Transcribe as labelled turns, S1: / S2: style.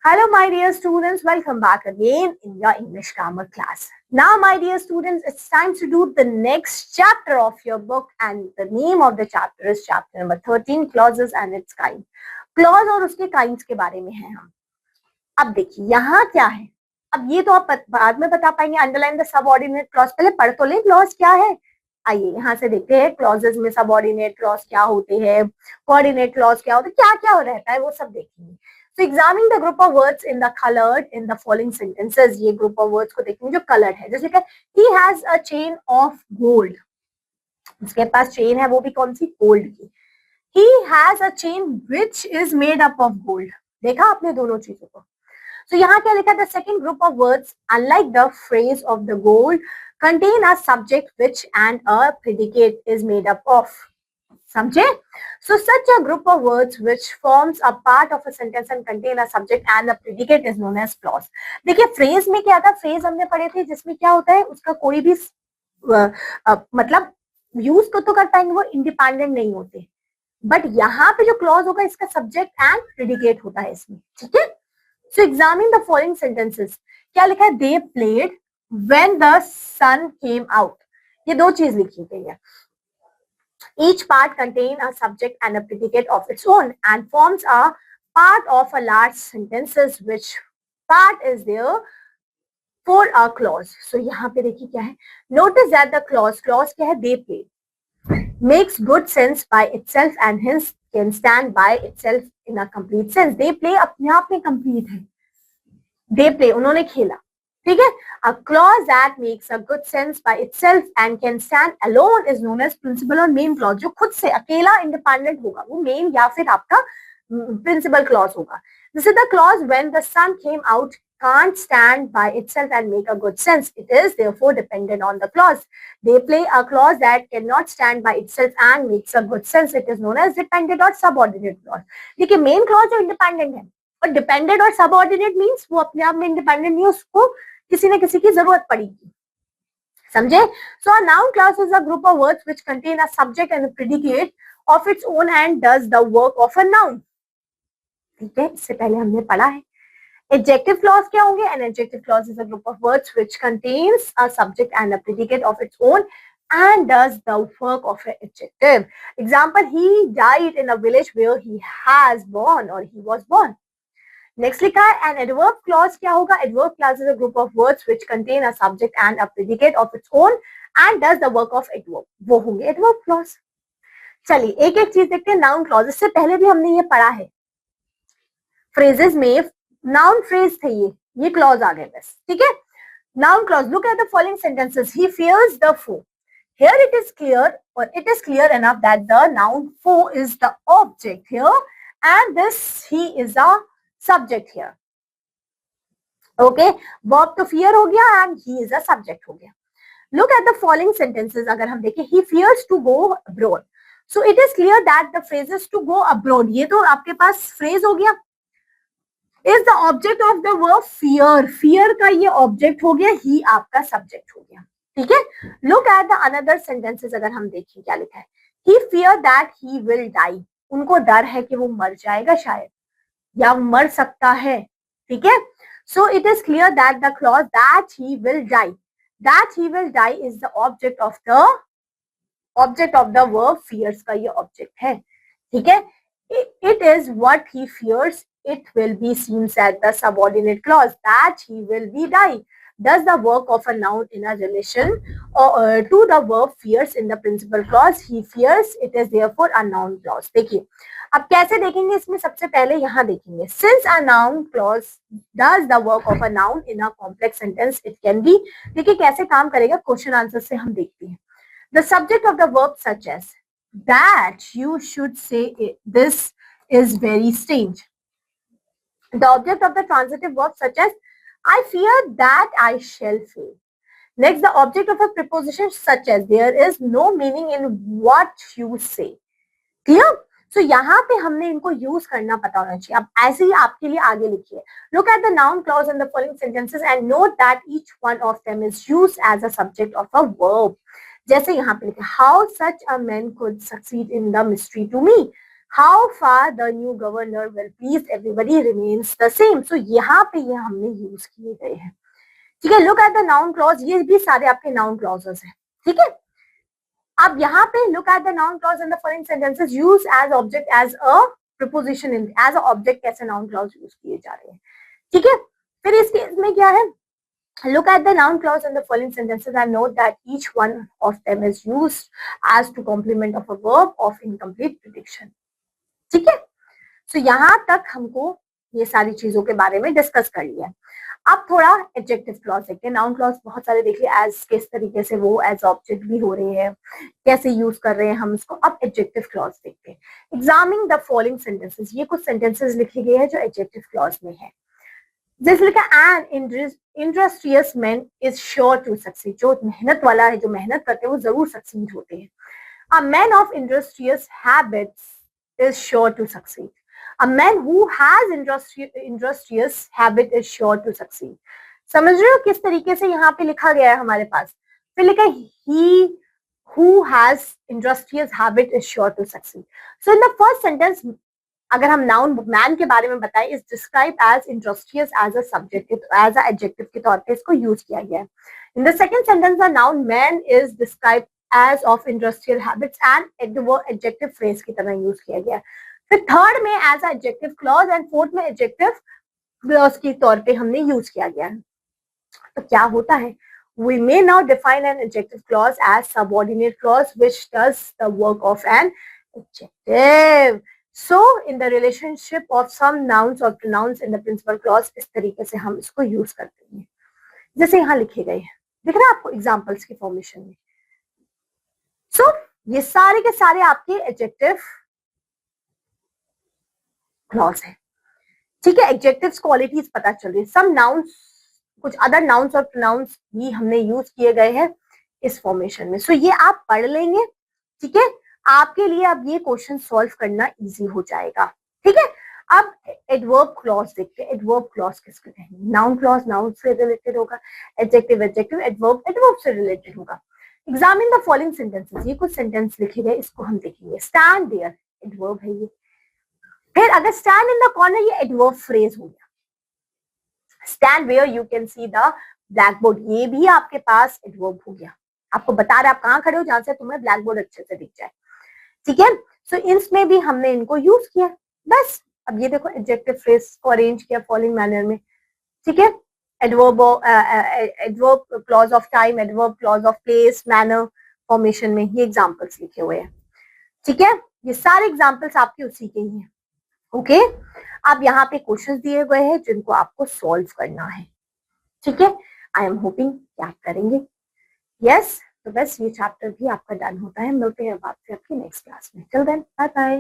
S1: Hello, my dear students. Welcome back again in your English grammar class. Now, my dear students, it's time to do the next chapter of your book, and the name of the chapter is chapter number 13, clauses and its kind. Clause और उसके kinds के बारे में है हम. अब देखिए यहाँ क्या है. अब ये तो आप बाद में बता पाएंगे. Underline the subordinate clause. पहले पढ़ तो ले क्लॉज क्या है. आइए यहाँ से देखते हैं क्लॉजेस में सबऑर्डिनेट क्लॉज क्या होते हैं, कोऑर्डिनेट क्लॉज क्या होते हैं, क्या क्या रहता है वो सब देखेंगे. So examine the group of words in the colored in the following sentences. ये group of words को देखेंगे जो colored है. जैसे कि he has a chain of gold. उसके पास chain है वो भी कौन सी, gold की. He has a chain which is made up of gold. देखा आपने दोनों चीजों को. So यहाँ क्या लिखा, the second group of words unlike the phrase of the gold contain a subject which and a predicate is made up of. समझे. So such a group of words which forms a part of a sentence and contain a subject and a predicate is known as clause. देखिए phrase में क्या था, phrase हमने पढ़े थे जिसमें क्या होता है, उसका कोई भी मतलब यूज तो कर पाएंगे, वो इंडिपेंडेंट नहीं होते. बट यहाँ पे जो क्लॉज होगा इसका सब्जेक्ट एंड प्रेडिकेट होता है इसमें. ठीक है. So examine the following sentences. क्या लिखा है, they played when the sun came out. ये दो चीज लिखी गई है. Each part contains a subject and a predicate of its own and forms a part of a large sentences which part is there for a clause. So यहाँ पे देखिए क्या है. Notice that the clause क्या है, they play makes good sense by itself and hence can stand by itself in a complete sense. They play अपने आप में complete है. They play उन्होंने खेला. ठीक है. A clause that makes a good sense by itself and can stand alone is known as principal और main clause. जो खुद से अकेला independent होगा वो main या फिर आपका principal clause होगा. This is the clause when the sun came out can't stand by itself and make a good sense. It is therefore dependent on the clause. They play a clause that cannot stand by itself and makes a good sense. It is known as dependent or subordinate clause. देखिए main clause जो independent है और dependent और subordinate means वो अपने आप में independent नहीं, उसको किसी न किसी की जरूरत पड़ेगी. समझे. So a noun clause is a group of words which contain a subject and a predicate of its own and does the work of a noun. ठीक है. इससे पहले हमने पढ़ा है. Adjective clause क्या होंगे. An adjective clause is a group of words which contains a subject and a predicate of its own and does the work of an adjective. Example, he died in a village where he has born or he was born. Next लिखा है an adverb clause क्या होगा. Adverb clause is a group of words which contain a subject and a predicate of its own and does the work of adverb. वो होंगे adverb clause. चलिए एक एक चीज देखते हैं. नाउन क्लॉज, इससे पहले भी हमने ये पढ़ा है. फ्रेजेस में नाउन फ्रेज थे, ये क्लॉज आ गए बस. ठीक है. Noun clause. Look at the following sentences. He fears the foe. Here it is clear or it is clear enough that the noun foe is the object here and this he is a subject here. Okay, verb to fear हो गया and he is a subject हो गया. Look at the following sentences. अगर हम देखें, he fears to go abroad. So it is clear that the phrases to go abroad, ये तो आपके पास phrase हो गया. Is the object of the verb fear. Fear का ये object हो गया, he आपका subject हो गया. ठीक है. Look at the another sentences. अगर हम देखें क्या लिखा है. He feared that he will die. उनको डर है कि वो मर जाएगा शायद या मर सकता है. ठीक है. So it is clear that the clause that he will die is the object of the verb fears का ये object है. ठीक है. It is what he fears. It will be seen as the subordinate clause that he will be die. Does the work of a noun in a relation or to the verb fears in the principal clause. He fears. It is therefore a noun clause. देखिए अब कैसे देखेंगे इसमें. सबसे पहले यहाँ देखेंगे. Since a noun clause does the work of a noun in a complex sentence, it can be. देखिए कैसे काम करेगा, क्वेश्चन आंसर से हम देखते हैं. The subject of the verb such as that you should say this is very strange. The object of the transitive verb such as I fear that I shall fail. Next, the object of a preposition such as there is no meaning in what you say. Clear? So यहाँ पे हमने इनको use करना पता होना चाहिए. अब ऐसे ही आपके लिए आगे लिखिए. Look at the noun clause in the following sentences and note that each one of them is used as a subject of a verb. जैसे यहाँ पे लिखा, how such a man could succeed in the mystery to me. How far the new governor will please everybody remains the same. So यहाँ पे ये हमने use किए गए हैं, ठीक है। Look at the noun clause, ये भी सारे आपके नाउन क्लॉजेस हैं, ठीक है। अब यहाँ पे look at the noun clause in the following sentences, use as object as a preposition, in as a object कैसे नाउन क्लॉज यूज किए जा रहे हैं, ठीक है। फिर इस केस में क्या है, look at the noun clause in the following sentences and note that each one of them is used as to complement of a verb of incomplete prediction, ठीक है। सो यहाँ तक हमको ये सारी चीजों के बारे में डिस्कस कर लिया। अब थोड़ा एडजेक्टिव क्लॉज देखते हैं। नाउन क्लॉज बहुत सारे देख लिए, एज किस तरीके से वो एज ऑब्जेक्ट भी हो रहे हैं, कैसे यूज कर रहे हैं हम इसको। अब एडजेक्टिव क्लॉज देखते हैं। एग्जामिनिंग द फॉलोइंग सेंटेंसेस, ये कुछ सेंटेंसेस लिखे गए हैं जो एडजेक्टिव क्लॉज में है। जैसे लिखा an industrious man is sure to succeed, जो मेहनत वाला है, जो मेहनत करते हैं वो जरूर सक्सीड होते हैं। A man of industrious habits is sure to succeed. A man who has industrious habit is sure to succeed. समझ रहे हो किस तरीके से यहाँ पे लिखा गया है हमारे पास। फिर लिखा he who has industrious habit is sure to succeed. So in the first sentence अगर हम नाउन मैन के बारे में बताएं, is describe as industrious as a subject, as a adjective के तौर पे इसको यूज किया गया है। In the second sentence the noun man is describe as of industrial habits and वो एडजेक्टिव फ्रेज की तरह यूज किया गया है। फिर थर्ड में as a adjective clause and fourth में एडजेक्टिव क्लॉज के तौर पे हमने यूज किया गया है। तो क्या होता है, we may now define an adjective clause as subordinate clause which does the work of an adjective. So in the relationship of some nouns or pronouns in the principal clause, इस तरीके से हम इसको यूज करते हैं जैसे यहाँ लिखे गए हैं, दिख रहा है आपको एग्जाम्पल्स की फॉर्मेशन में। सो ये सारे के सारे आपके एडजेक्टिव क्लॉज है, ठीक है। एडजेक्टिव्स क्वालिटीज पता चल रही है। सम नाउन्स, कुछ अदर नाउन्स और प्रोनाउंस भी हमने यूज किए गए हैं इस फॉर्मेशन में। सो ये आप पढ़ लेंगे, ठीक है। आपके लिए अब ये क्वेश्चन सॉल्व करना इजी हो जाएगा, ठीक है। अब एडवर्ब क्लॉज देखते हैं। एडवर्ब क्लॉज किसको कहेंगे? नाउन क्लॉज नाउन से रिलेटेड होगा, एडजेक्टिव एडजेक्टिव, एडवर्ब एडवर्ब से रिलेटेड होगा। एग्जामिन द फॉलोइंग सेंटेंसेस, ये कुछ सेंटेंस लिखे गए, इसको हम देखेंगे। स्टैंड देयर एडवर्ब है ये। फिर अगर स्टैंड इन द कॉर्नर, ये एडवर्ब फ्रेज हो गया। Stand where you can see the blackboard, ये भी आपके पास एडवर्ब हो गया। आपको बता रहे आप कहाँ खड़े हो जहां से तुम्हें ब्लैक बोर्ड अच्छे से दिख जाए, ठीक है। सो इसमें भी हमने इनको यूज किया बस। अब ये देखो एडजेक्टिव फ्रेज को अरेंज किया फॉलोइंग मैनर में, ठीक है। Adverb adverb clause of time, adverb clause of place, manner, formation में ये एग्जांपल्स लिखे हुए हैं, ठीक है। ये सारे एग्जांपल्स आपके उसी के ही हैं, ओके। अब यहाँ पे क्वेश्चंस दिए गए हैं जिनको आपको सॉल्व करना है, ठीक है। आई एम होपिंग कि आप करेंगे। यस, तो बस ये चैप्टर भी आपका डन होता है। मिलते हैं आपसे आपकी नेक्स्ट क्लास में। Till then bye bye.